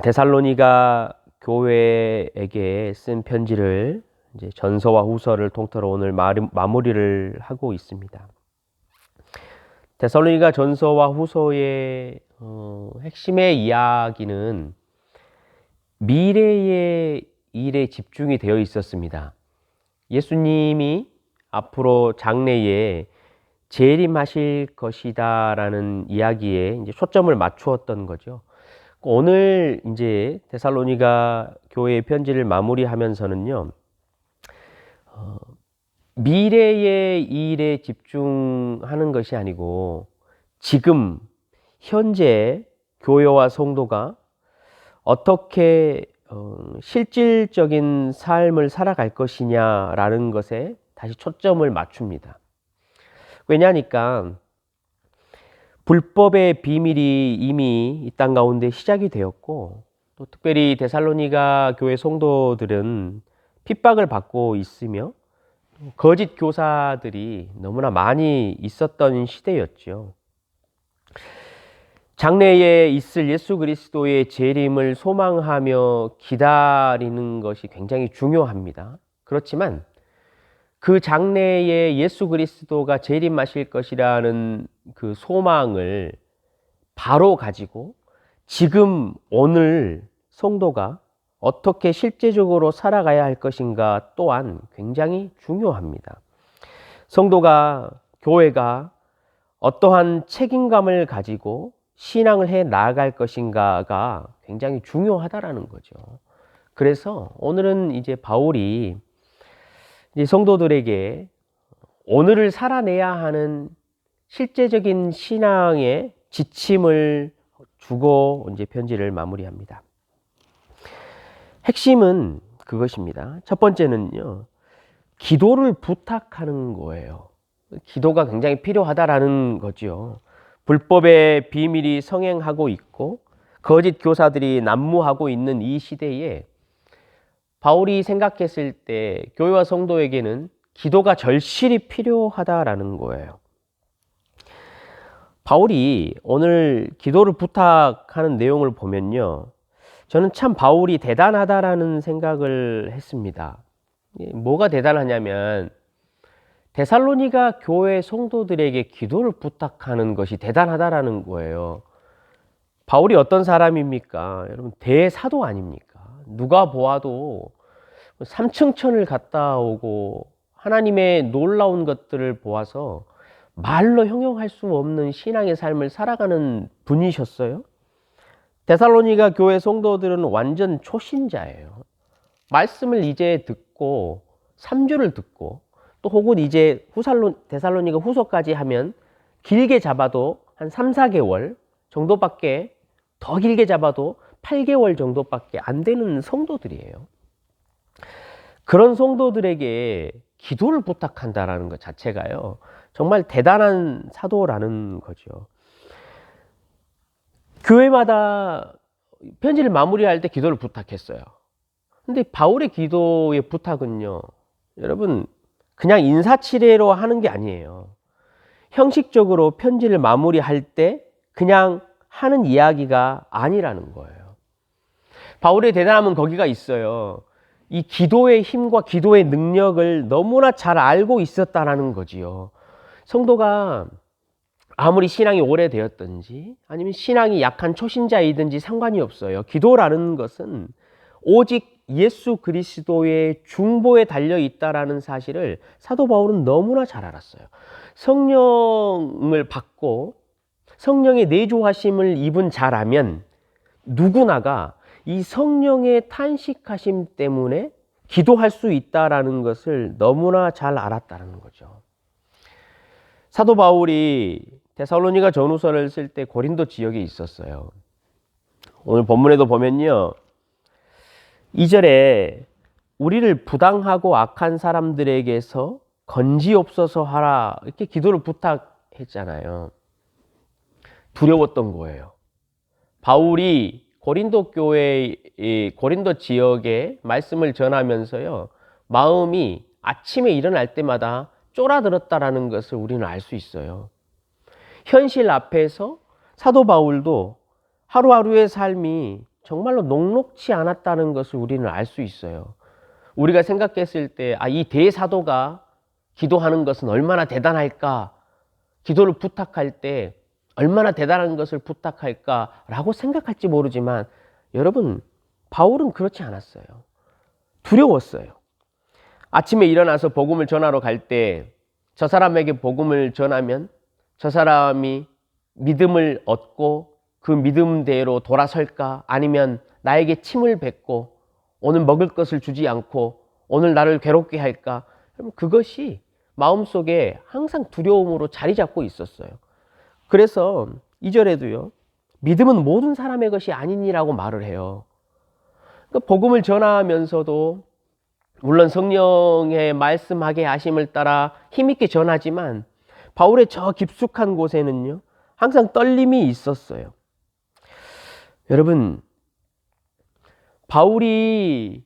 데살로니가 교회에게 쓴 편지를 이제 전서와 후서를 통틀어 오늘 마무리를 하고 있습니다. 데살로니가 전서와 후서의 핵심의 이야기는 미래의 일에 집중이 되어 있었습니다. 예수님이 앞으로 장래에 재림하실 것이다라는 이야기에 이제 초점을 맞추었던 거죠. 오늘 이제 데살로니가 교회의 편지를 마무리하면서는요, 미래의 일에 집중하는 것이 아니고 지금 현재 교회와 성도가 어떻게 실질적인 삶을 살아갈 것이냐라는 것에 다시 초점을 맞춥니다. 왜냐하니까 불법의 비밀이 이미 이 땅 가운데 시작이 되었고, 또 특별히 데살로니가 교회 성도들은 핍박을 받고 있으며 거짓 교사들이 너무나 많이 있었던 시대였죠. 장래에 있을 예수 그리스도의 재림을 소망하며 기다리는 것이 굉장히 중요합니다. 그렇지만 그 장래에 예수 그리스도가 재림하실 것이라는 그 소망을 바로 가지고 지금 오늘 성도가 어떻게 실제적으로 살아가야 할 것인가 또한 굉장히 중요합니다. 성도가, 교회가 어떠한 책임감을 가지고 신앙을 해 나아갈 것인가가 굉장히 중요하다라는 거죠. 그래서 오늘은 이제 바울이 이제 성도들에게 오늘을 살아내야 하는 실제적인 신앙의 지침을 주고 이제 편지를 마무리합니다. 핵심은 그것입니다. 첫 번째는요, 기도를 부탁하는 거예요. 기도가 굉장히 필요하다라는 거죠. 불법의 비밀이 성행하고 있고 거짓 교사들이 난무하고 있는 이 시대에 바울이 생각했을 때 교회와 성도에게는 기도가 절실히 필요하다라는 거예요. 바울이 오늘 기도를 부탁하는 내용을 보면요, 저는 참 바울이 대단하다라는 생각을 했습니다. 뭐가 대단하냐면 데살로니가 교회 성도들에게 기도를 부탁하는 것이 대단하다라는 거예요. 바울이 어떤 사람입니까? 여러분, 대사도 아닙니까? 누가 보아도 삼층천을 갔다 오고 하나님의 놀라운 것들을 보아서 말로 형용할 수 없는 신앙의 삶을 살아가는 분이셨어요. 데살로니가 교회 성도들은 완전 초신자예요. 말씀을 이제 듣고 3주를 듣고 또 혹은 이제 데살로니가 후서까지 하면 길게 잡아도 한 3, 4개월 정도밖에, 더 길게 잡아도 8개월 정도밖에 안 되는 성도들이에요. 그런 성도들에게 기도를 부탁한다라는 것 자체가요, 정말 대단한 사도라는 거죠. 교회마다 편지를 마무리할 때 기도를 부탁했어요. 근데 바울의 기도의 부탁은요, 여러분, 그냥 인사치레로 하는 게 아니에요. 형식적으로 편지를 마무리할 때 그냥 하는 이야기가 아니라는 거예요. 바울의 대단함은 거기가 있어요. 이 기도의 힘과 기도의 능력을 너무나 잘 알고 있었다라는 거지요. 성도가 아무리 신앙이 오래되었든지 아니면 신앙이 약한 초신자이든지 상관이 없어요. 기도라는 것은 오직 예수 그리스도의 중보에 달려 있다라는 사실을 사도 바울은 너무나 잘 알았어요. 성령을 받고 성령의 내주하심을 입은 자라면 누구나가 이 성령의 탄식하심 때문에 기도할 수 있다라는 것을 너무나 잘 알았다는 거죠. 사도 바울이 데살로니가 전후서를 쓸 때 고린도 지역에 있었어요. 오늘 본문에도 보면요, 2절에 우리를 부당하고 악한 사람들에게서 건지옵소서 하라, 이렇게 기도를 부탁했잖아요. 두려웠던 거예요. 바울이 고린도 교회, 고린도 지역에 말씀을 전하면서요, 마음이 아침에 일어날 때마다 쫄아들었다라는 것을 우리는 알 수 있어요. 현실 앞에서 사도 바울도 하루하루의 삶이 정말로 녹록지 않았다는 것을 우리는 알 수 있어요. 우리가 생각했을 때, 이 대사도가 기도하는 것은 얼마나 대단할까? 기도를 부탁할 때 얼마나 대단한 것을 부탁할까라고 생각할지 모르지만, 여러분, 바울은 그렇지 않았어요. 두려웠어요. 아침에 일어나서 복음을 전하러 갈 때 저 사람에게 복음을 전하면 저 사람이 믿음을 얻고 그 믿음대로 돌아설까? 아니면 나에게 침을 뱉고 오늘 먹을 것을 주지 않고 오늘 나를 괴롭게 할까? 그것이 마음속에 항상 두려움으로 자리 잡고 있었어요. 그래서 2절에도요. 믿음은 모든 사람의 것이 아니니라고 말을 해요. 그러니까 복음을 전하면서도 물론 성령의 말씀하게 하심을 따라 힘있게 전하지만 바울의 저 깊숙한 곳에는요. 항상 떨림이 있었어요. 여러분, 바울이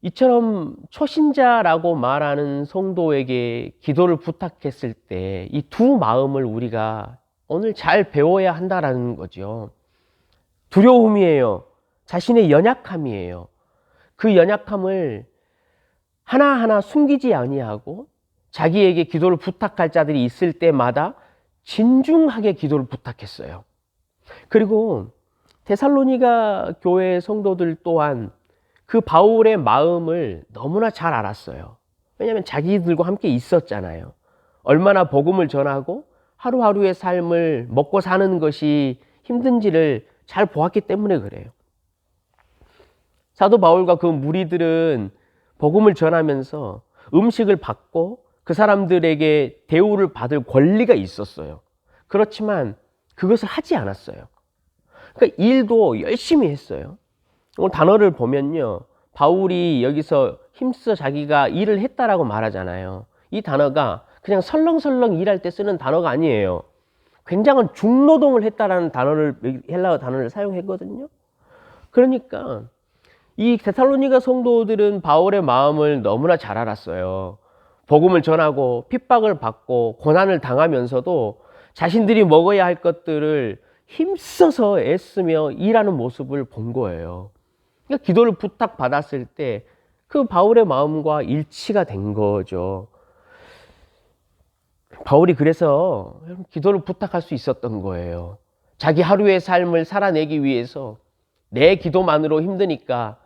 이처럼 초신자라고 말하는 성도에게 기도를 부탁했을 때 이 두 마음을 우리가 오늘 잘 배워야 한다라는 거죠. 두려움이에요. 자신의 연약함이에요. 그 연약함을 하나하나 숨기지 아니하고 자기에게 기도를 부탁할 자들이 있을 때마다 진중하게 기도를 부탁했어요. 그리고 데살로니가 교회 성도들 또한 그 바울의 마음을 너무나 잘 알았어요. 왜냐하면 자기들과 함께 있었잖아요. 얼마나 복음을 전하고 하루하루의 삶을 먹고 사는 것이 힘든지를 잘 보았기 때문에 그래요. 사도 바울과 그 무리들은 복음을 전하면서 음식을 받고 그 사람들에게 대우를 받을 권리가 있었어요. 그렇지만 그것을 하지 않았어요. 그러니까 일도 열심히 했어요. 오늘 단어를 보면요. 바울이 여기서 힘써 자기가 일을 했다라고 말하잖아요. 이 단어가 그냥 설렁설렁 일할 때 쓰는 단어가 아니에요. 굉장한 중노동을 했다라는 단어를, 헬라어 단어를 사용했거든요. 그러니까 이 데살로니가 성도들은 바울의 마음을 너무나 잘 알았어요. 복음을 전하고 핍박을 받고 고난을 당하면서도 자신들이 먹어야 할 것들을 힘써서 애쓰며 일하는 모습을 본 거예요. 그러니까 기도를 부탁받았을 때 그 바울의 마음과 일치가 된 거죠. 바울이 그래서 기도를 부탁할 수 있었던 거예요. 자기 하루의 삶을 살아내기 위해서 내 기도만으로 힘드니까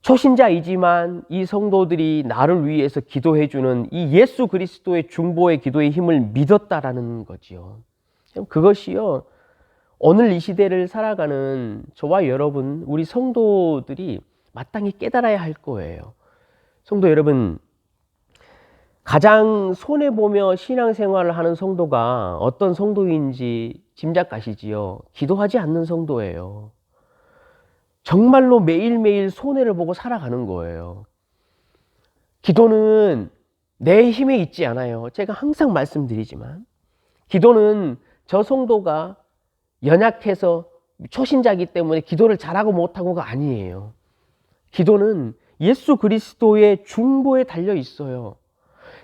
초신자이지만 이 성도들이 나를 위해서 기도해주는 이 예수 그리스도의 중보의 기도의 힘을 믿었다라는 거지요. 그것이요. 오늘 이 시대를 살아가는 저와 여러분, 우리 성도들이 마땅히 깨달아야 할 거예요. 성도 여러분, 가장 손해보며 신앙생활을 하는 성도가 어떤 성도인지 짐작가시지요? 기도하지 않는 성도예요. 정말로 매일매일 손해를 보고 살아가는 거예요. 기도는 내 힘에 있지 않아요. 제가 항상 말씀드리지만 기도는 저 성도가 연약해서 초신자이기 때문에 기도를 잘하고 못하고가 아니에요. 기도는 예수 그리스도의 중보에 달려 있어요.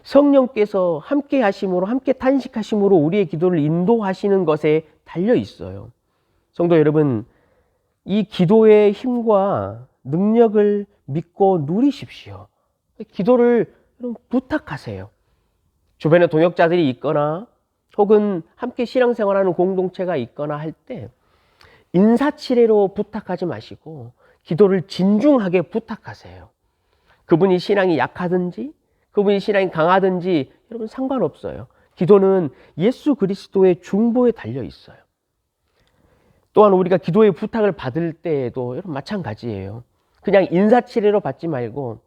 성령께서 함께 하심으로, 함께 탄식하심으로 우리의 기도를 인도하시는 것에 달려 있어요. 성도 여러분, 이 기도의 힘과 능력을 믿고 누리십시오. 기도를 부탁하세요. 주변에 동역자들이 있거나 혹은 함께 신앙생활하는 공동체가 있거나 할 때 인사치레로 부탁하지 마시고 기도를 진중하게 부탁하세요. 그분이 신앙이 약하든지 그분이 신앙이 강하든지 여러분 상관없어요. 기도는 예수 그리스도의 중보에 달려 있어요. 또한 우리가 기도의 부탁을 받을 때에도 여러분 마찬가지예요. 그냥 인사치레로 받지 말고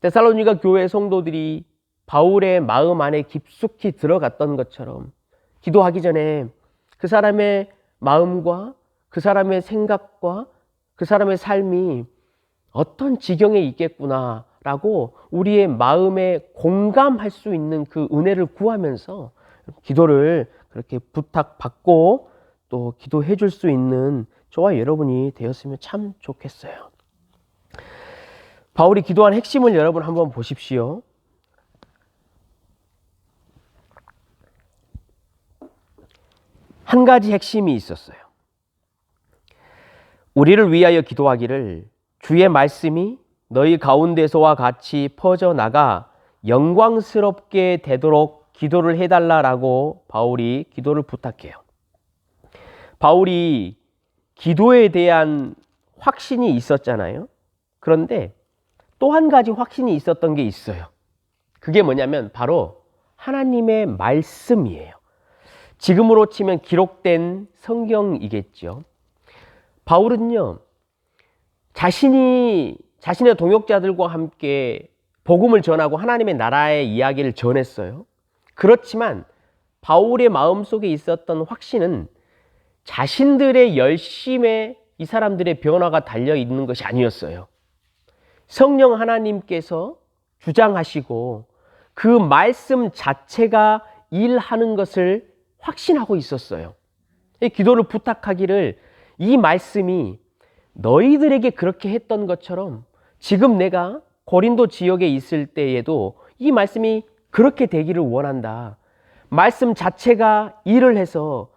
데살로니가 교회 성도들이 바울의 마음 안에 깊숙이 들어갔던 것처럼 기도하기 전에 그 사람의 마음과 그 사람의 생각과 그 사람의 삶이 어떤 지경에 있겠구나라고 우리의 마음에 공감할 수 있는 그 은혜를 구하면서 기도를 그렇게 부탁받고 또 기도해 줄 수 있는 저와 여러분이 되었으면 참 좋겠어요. 바울이 기도한 핵심을 여러분 한번 보십시오. 한 가지 핵심이 있었어요. 우리를 위하여 기도하기를 주의 말씀이 너희 가운데서와 같이 퍼져나가 영광스럽게 되도록 기도를 해달라라고 바울이 기도를 부탁해요. 바울이 기도에 대한 확신이 있었잖아요. 그런데 또 한 가지 확신이 있었던 게 있어요. 그게 뭐냐면 바로 하나님의 말씀이에요. 지금으로 치면 기록된 성경이겠죠. 바울은요, 자신의 동역자들과 함께 복음을 전하고 하나님의 나라의 이야기를 전했어요. 그렇지만 바울의 마음속에 있었던 확신은 자신들의 열심에 이 사람들의 변화가 달려 있는 것이 아니었어요. 성령 하나님께서 주장하시고 그 말씀 자체가 일하는 것을 확신하고 있었어요. 기도를 부탁하기를 이 말씀이 너희들에게 그렇게 했던 것처럼 지금 내가 고린도 지역에 있을 때에도 이 말씀이 그렇게 되기를 원한다. 말씀 자체가 일을 해서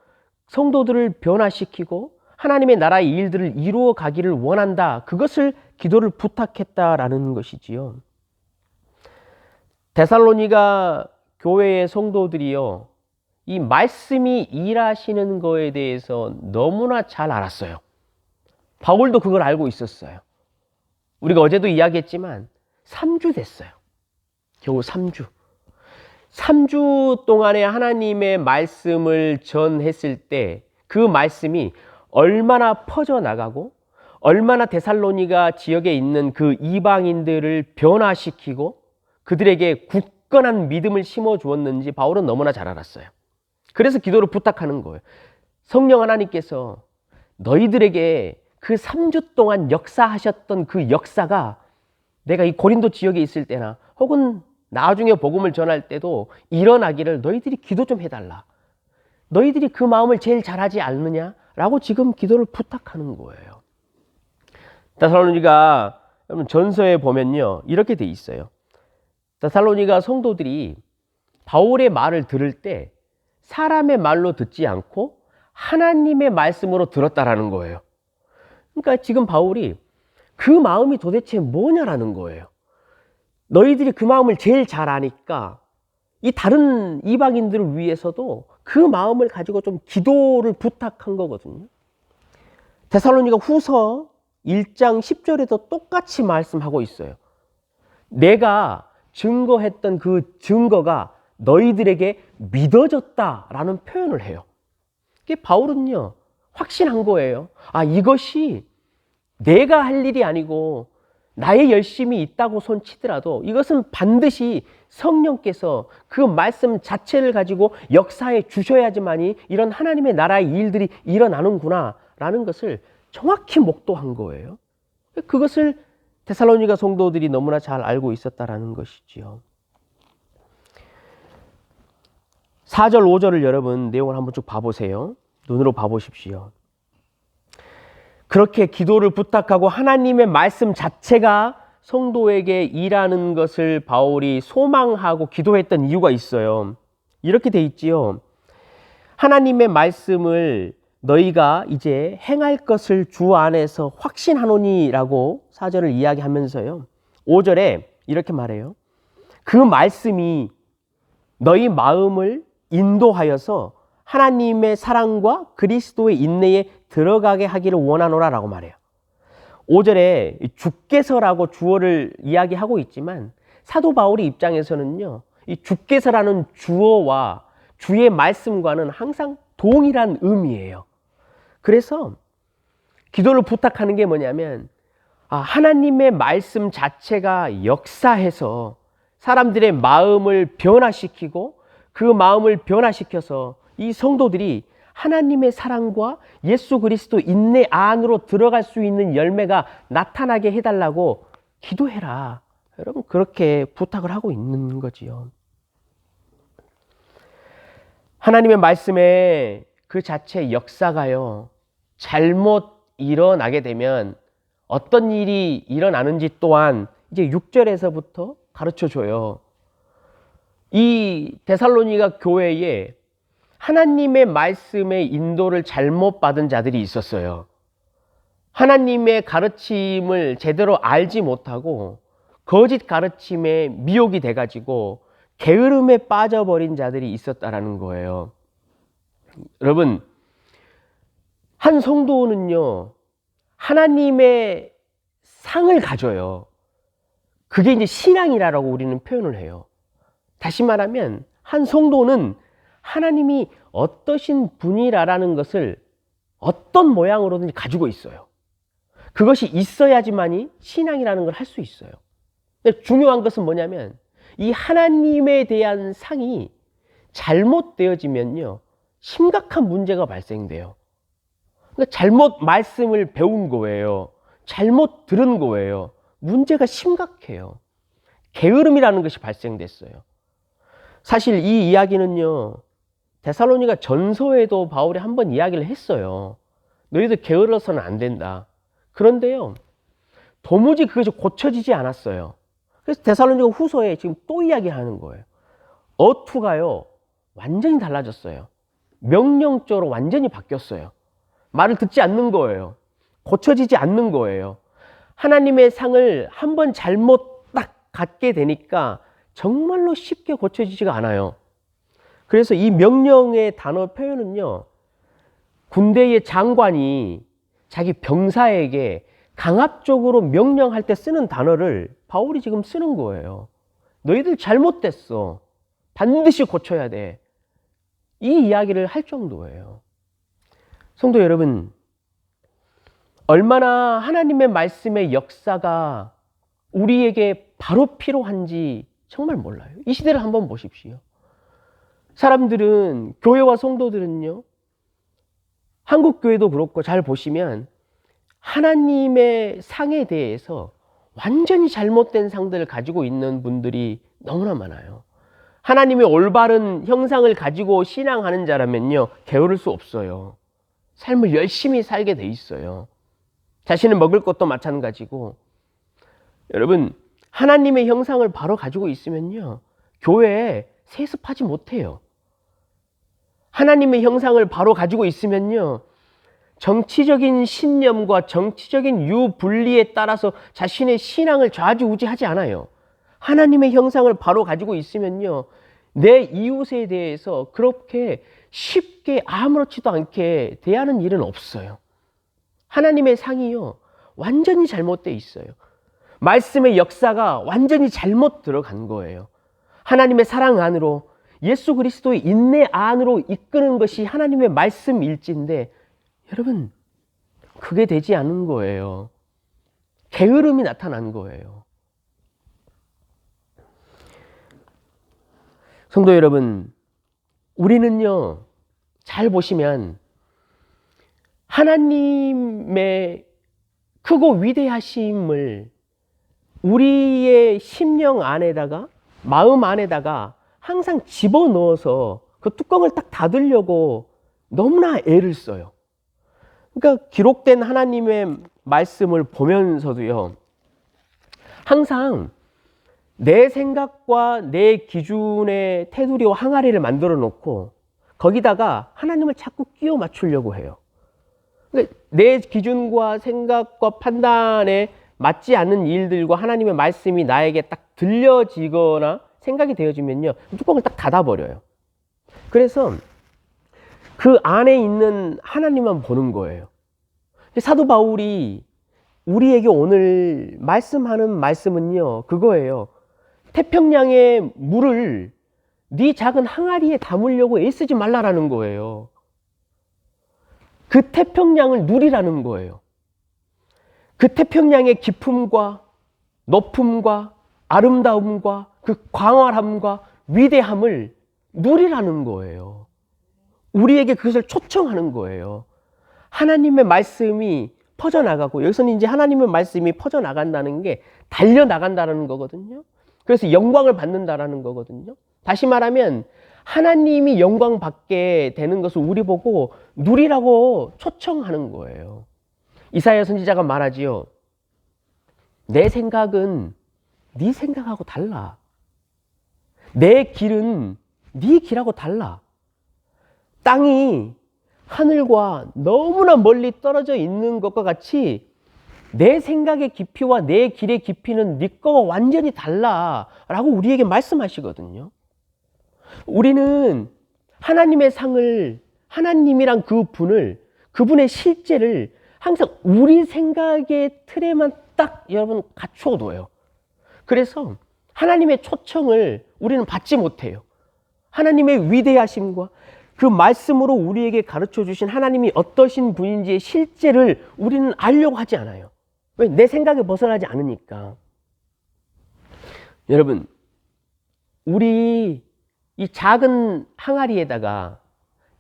성도들을 변화시키고 하나님의 나라의 일들을 이루어 가기를 원한다. 그것을 기도를 부탁했다라는 것이지요. 데살로니가 교회의 성도들이요, 이 말씀이 일하시는 거에 대해서 너무나 잘 알았어요. 바울도 그걸 알고 있었어요. 우리가 어제도 이야기했지만 3주 됐어요. 겨우 3주. 3주 동안에 하나님의 말씀을 전했을 때 그 말씀이 얼마나 퍼져나가고 얼마나 데살로니가 지역에 있는 그 이방인들을 변화시키고 그들에게 굳건한 믿음을 심어주었는지 바울은 너무나 잘 알았어요. 그래서 기도를 부탁하는 거예요. 성령 하나님께서 너희들에게 그 3주 동안 역사하셨던 그 역사가 내가 이 고린도 지역에 있을 때나 혹은 나중에 복음을 전할 때도 일어나기를 너희들이 기도 좀 해달라. 너희들이 그 마음을 제일 잘하지 않느냐라고 지금 기도를 부탁하는 거예요. 데살로니가 여러분 전서에 보면요, 이렇게 돼 있어요. 데살로니가 성도들이 바울의 말을 들을 때 사람의 말로 듣지 않고 하나님의 말씀으로 들었다라는 거예요. 그러니까 지금 바울이 그 마음이 도대체 뭐냐라는 거예요. 너희들이 그 마음을 제일 잘 아니까 이 다른 이방인들을 위해서도 그 마음을 가지고 좀 기도를 부탁한 거거든요. 데살로니가 후서 1장 10절에도 똑같이 말씀하고 있어요. 내가 증거했던 그 증거가 너희들에게 믿어졌다라는 표현을 해요. 바울은요, 확신한 거예요. 아, 이것이 내가 할 일이 아니고 나의 열심이 있다고 손치더라도 이것은 반드시 성령께서 그 말씀 자체를 가지고 역사해 주셔야지만이 이런 하나님의 나라의 일들이 일어나는구나 라는 것을 정확히 목도한 거예요. 그것을 데살로니가 성도들이 너무나 잘 알고 있었다라는 것이지요. 4절, 5절을 여러분 내용을 한번 쭉 봐보세요. 눈으로 봐보십시오. 그렇게 기도를 부탁하고 하나님의 말씀 자체가 성도에게 일하는 것을 바울이 소망하고 기도했던 이유가 있어요. 이렇게 돼 있지요. 하나님의 말씀을 너희가 이제 행할 것을 주 안에서 확신하노니라고 4절을 이야기하면서요. 5절에 이렇게 말해요. 그 말씀이 너희 마음을 인도하여서 하나님의 사랑과 그리스도의 인내에 들어가게 하기를 원하노라 라고 말해요. 5절에 주께서라고 주어를 이야기하고 있지만 사도 바울의 입장에서는요, 이 주께서라는 주어와 주의 말씀과는 항상 동일한 의미예요. 그래서 기도를 부탁하는 게 뭐냐면 하나님의 말씀 자체가 역사해서 사람들의 마음을 변화시키고 그 마음을 변화시켜서 이 성도들이 하나님의 사랑과 예수 그리스도 인내 안으로 들어갈 수 있는 열매가 나타나게 해달라고 기도해라. 여러분 그렇게 부탁을 하고 있는 거지요. 하나님의 말씀에 그 자체 역사가요, 잘못 일어나게 되면 어떤 일이 일어나는지 또한 이제 6절에서부터 가르쳐 줘요. 이 데살로니가 교회에 하나님의 말씀의 인도를 잘못 받은 자들이 있었어요. 하나님의 가르침을 제대로 알지 못하고 거짓 가르침에 미혹이 돼가지고 게으름에 빠져버린 자들이 있었다라는 거예요. 여러분, 한 성도는요, 하나님의 상을 가져요. 그게 이제 신앙이라고 우리는 표현을 해요. 다시 말하면 한 성도는 하나님이 어떠신 분이라는 것을 어떤 모양으로든지 가지고 있어요. 그것이 있어야지만이 신앙이라는 걸 할 수 있어요. 근데 중요한 것은 뭐냐면 이 하나님에 대한 상이 잘못되어지면요, 심각한 문제가 발생돼요. 그러니까 잘못 말씀을 배운 거예요. 잘못 들은 거예요. 문제가 심각해요. 게으름이라는 것이 발생됐어요. 사실 이 이야기는요, 데살로니가 전서에도 바울이 한번 이야기를 했어요. 너희들 게을러서는 안 된다. 그런데요, 도무지 그것이 고쳐지지 않았어요. 그래서 데살로니가 후서에 지금 또 이야기하는 거예요. 어투가요, 완전히 달라졌어요. 명령적으로 완전히 바뀌었어요. 말을 듣지 않는 거예요. 고쳐지지 않는 거예요. 하나님의 상을 한번 잘못 딱 갖게 되니까 정말로 쉽게 고쳐지지가 않아요. 그래서 이 명령의 단어 표현은요, 군대의 장관이 자기 병사에게 강압적으로 명령할 때 쓰는 단어를 바울이 지금 쓰는 거예요. 너희들 잘못됐어. 반드시 고쳐야 돼. 이 이야기를 할 정도예요. 성도 여러분, 얼마나 하나님의 말씀의 역사가 우리에게 바로 필요한지 정말 몰라요. 이 시대를 한번 보십시오. 사람들은, 교회와 성도들은요, 한국 교회도 그렇고 잘 보시면 하나님의 상에 대해서 완전히 잘못된 상들을 가지고 있는 분들이 너무나 많아요. 하나님의 올바른 형상을 가지고 신앙하는 자라면요, 게으를 수 없어요. 삶을 열심히 살게 돼 있어요. 자신을 먹을 것도 마찬가지고. 여러분, 하나님의 형상을 바로 가지고 있으면요, 교회에 세습하지 못해요. 하나님의 형상을 바로 가지고 있으면요, 정치적인 신념과 정치적인 유분리에 따라서 자신의 신앙을 좌지우지하지 않아요. 하나님의 형상을 바로 가지고 있으면요, 내 이웃에 대해서 그렇게 쉽게 아무렇지도 않게 대하는 일은 없어요. 하나님의 상이요, 완전히 잘못되어 있어요. 말씀의 역사가 완전히 잘못 들어간 거예요. 하나님의 사랑 안으로, 예수 그리스도의 인내 안으로 이끄는 것이 하나님의 말씀 일지인데, 여러분, 그게 되지 않은 거예요. 게으름이 나타난 거예요. 성도 여러분, 우리는요, 잘 보시면 하나님의 크고 위대하심을 우리의 심령 안에다가, 마음 안에다가 항상 집어넣어서 그 뚜껑을 딱 닫으려고 너무나 애를 써요. 그러니까 기록된 하나님의 말씀을 보면서도요, 항상 내 생각과 내 기준의 테두리와 항아리를 만들어 놓고 거기다가 하나님을 자꾸 끼워 맞추려고 해요. 그러니까 내 기준과 생각과 판단에 맞지 않는 일들과 하나님의 말씀이 나에게 딱 들려지거나 생각이 되어지면요, 뚜껑을 딱 닫아버려요. 그래서 그 안에 있는 하나님만 보는 거예요. 사도 바울이 우리에게 오늘 말씀하는 말씀은요, 그거예요. 태평양의 물을 네 작은 항아리에 담으려고 애쓰지 말라라는 거예요. 그 태평양을 누리라는 거예요. 그 태평양의 깊음과 높음과 아름다움과 그 광활함과 위대함을 누리라는 거예요. 우리에게 그것을 초청하는 거예요. 하나님의 말씀이 퍼져나가고, 여기서는 이제 하나님의 말씀이 퍼져나간다는 게 달려나간다는 거거든요. 그래서 영광을 받는다라는 거거든요. 다시 말하면 하나님이 영광 받게 되는 것을 우리 보고 누리라고 초청하는 거예요. 이사야 선지자가 말하지요. 내 생각은 네 생각하고 달라. 내 길은 네 길하고 달라. 땅이 하늘과 너무나 멀리 떨어져 있는 것과 같이 내 생각의 깊이와 내 길의 깊이는 네 거와 완전히 달라 라고 우리에게 말씀하시거든요. 우리는 하나님의 상을, 하나님이란 그분의 실제를 항상 우리 생각의 틀에만 딱 여러분 갖추어 둬요. 그래서 하나님의 초청을 우리는 받지 못해요. 하나님의 위대하심과 그 말씀으로 우리에게 가르쳐 주신 하나님이 어떠신 분인지의 실제를 우리는 알려고 하지 않아요. 왜? 내 생각에 벗어나지 않으니까. 여러분, 우리 이 작은 항아리에다가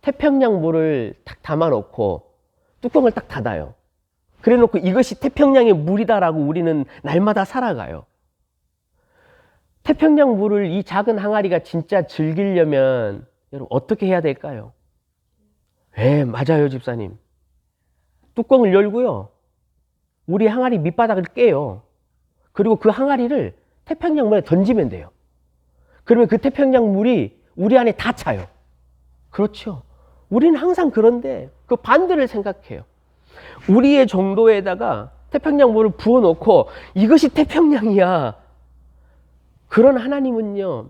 태평양 물을 딱 담아놓고 뚜껑을 딱 닫아요. 그래 놓고 이것이 태평양의 물이다라고 우리는 날마다 살아가요. 태평양 물을 이 작은 항아리가 진짜 즐기려면 여러분 어떻게 해야 될까요? 맞아요, 집사님. 뚜껑을 열고요. 우리 항아리 밑바닥을 깨요. 그리고 그 항아리를 태평양 물에 던지면 돼요. 그러면 그 태평양 물이 우리 안에 다 차요. 그렇죠. 우리는 항상 그런데 그 반대를 생각해요. 우리의 정도에다가 태평양 물을 부어놓고 이것이 태평양이야. 그런 하나님은요,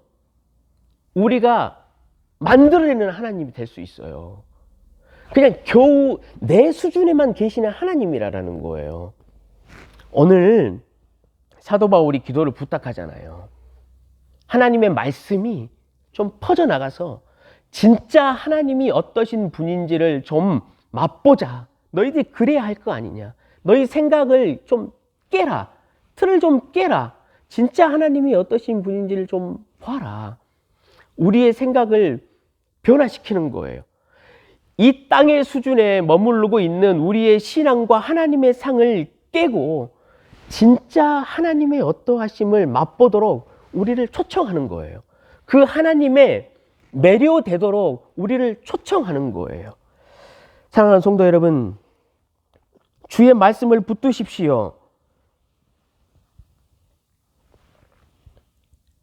우리가 만들어내는 하나님이 될 수 있어요. 그냥 겨우 내 수준에만 계시는 하나님이라는 거예요. 오늘 사도 바울이 기도를 부탁하잖아요. 하나님의 말씀이 좀 퍼져나가서 진짜 하나님이 어떠신 분인지를 좀 맛보자. 너희들이 그래야 할 거 아니냐. 너희 생각을 좀 깨라. 틀을 좀 깨라. 진짜 하나님이 어떠신 분인지를 좀 봐라. 우리의 생각을 변화시키는 거예요. 이 땅의 수준에 머무르고 있는 우리의 신앙과 하나님의 상을 깨고 진짜 하나님의 어떠하심을 맛보도록 우리를 초청하는 거예요. 그 하나님의 매료되도록 우리를 초청하는 거예요. 사랑하는 성도 여러분, 주의 말씀을 붙드십시오.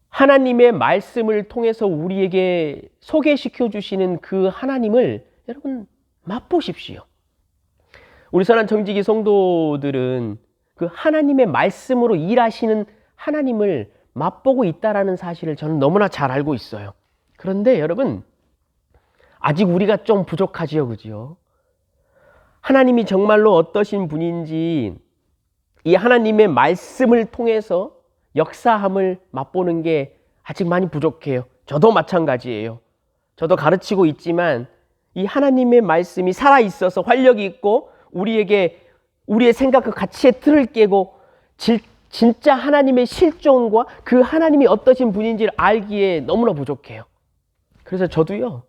하나님의 말씀을 통해서 우리에게 소개시켜 주시는 그 하나님을 여러분 맛보십시오. 우리 선한 정직이 성도들은 그 하나님의 말씀으로 일하시는 하나님을 맛보고 있다라는 사실을 저는 너무나 잘 알고 있어요. 그런데 여러분, 아직 우리가 좀 부족하지요, 그죠? 하나님이 정말로 어떠신 분인지 이 하나님의 말씀을 통해서 역사함을 맛보는 게 아직 많이 부족해요. 저도 마찬가지예요. 저도 가르치고 있지만 이 하나님의 말씀이 살아있어서 활력이 있고 우리에게 우리의 생각과 가치의 틀을 깨고 진짜 하나님의 실존과 그 하나님이 어떠신 분인지를 알기에 너무나 부족해요. 그래서 저도요,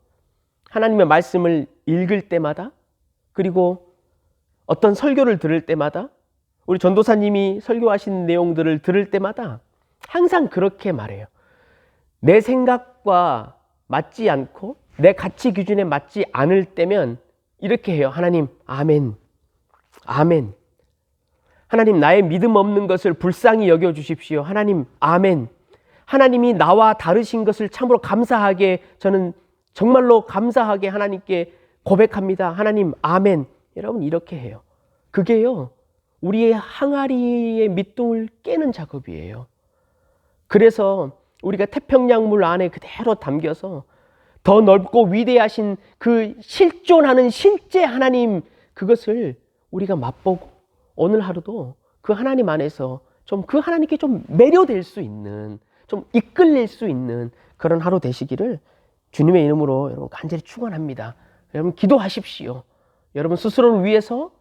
하나님의 말씀을 읽을 때마다, 그리고 어떤 설교를 들을 때마다, 우리 전도사님이 설교하신 내용들을 들을 때마다 항상 그렇게 말해요. 내 생각과 맞지 않고 내 가치 기준에 맞지 않을 때면 이렇게 해요. 하나님, 아멘. 아멘. 하나님, 나의 믿음 없는 것을 불쌍히 여겨주십시오. 하나님, 아멘. 하나님이 나와 다르신 것을 참으로 감사하게, 저는 정말로 감사하게 하나님께 고백합니다. 하나님, 아멘. 여러분, 이렇게 해요. 그게요, 우리의 항아리의 밑둥을 깨는 작업이에요. 그래서 우리가 태평양물 안에 그대로 담겨서 더 넓고 위대하신 그 실존하는 실제 하나님, 그것을 우리가 맛보고 오늘 하루도 그 하나님 안에서 좀 그 하나님께 좀 매료될 수 있는, 좀 이끌릴 수 있는 그런 하루 되시기를 주님의 이름으로 여러분 간절히 축원합니다. 여러분 기도하십시오. 여러분 스스로를 위해서,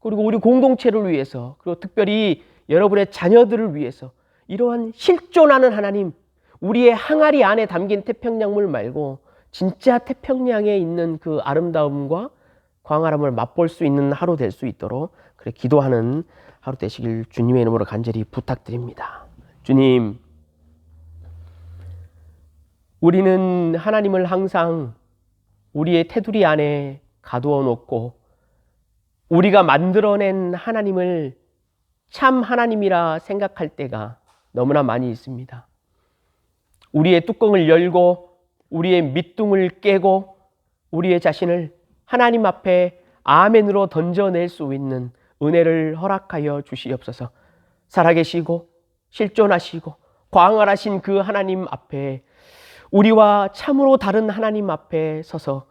그리고 우리 공동체를 위해서, 그리고 특별히 여러분의 자녀들을 위해서 이러한 실존하는 하나님, 우리의 항아리 안에 담긴 태평양물 말고 진짜 태평양에 있는 그 아름다움과 광활함을 맛볼 수 있는 하루 될 수 있도록 그래 기도하는 하루 되시길 주님의 이름으로 간절히 부탁드립니다. 주님, 우리는 하나님을 항상 우리의 테두리 안에 가두어 놓고 우리가 만들어낸 하나님을 참 하나님이라 생각할 때가 너무나 많이 있습니다. 우리의 뚜껑을 열고 우리의 밑둥을 깨고 우리의 자신을 하나님 앞에 아멘으로 던져낼 수 있는 은혜를 허락하여 주시옵소서. 살아계시고 실존하시고 광활하신 그 하나님 앞에, 우리와 참으로 다른 하나님 앞에 서서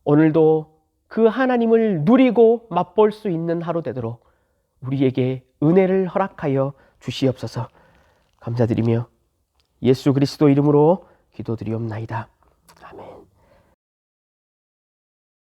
오늘도 그 하나님을 누리고 맛볼 수 있는 하루 되도록 우리에게 은혜를 허락하여 주시옵소서. 감사드리며 예수 그리스도 이름으로 기도드리옵나이다. 아멘.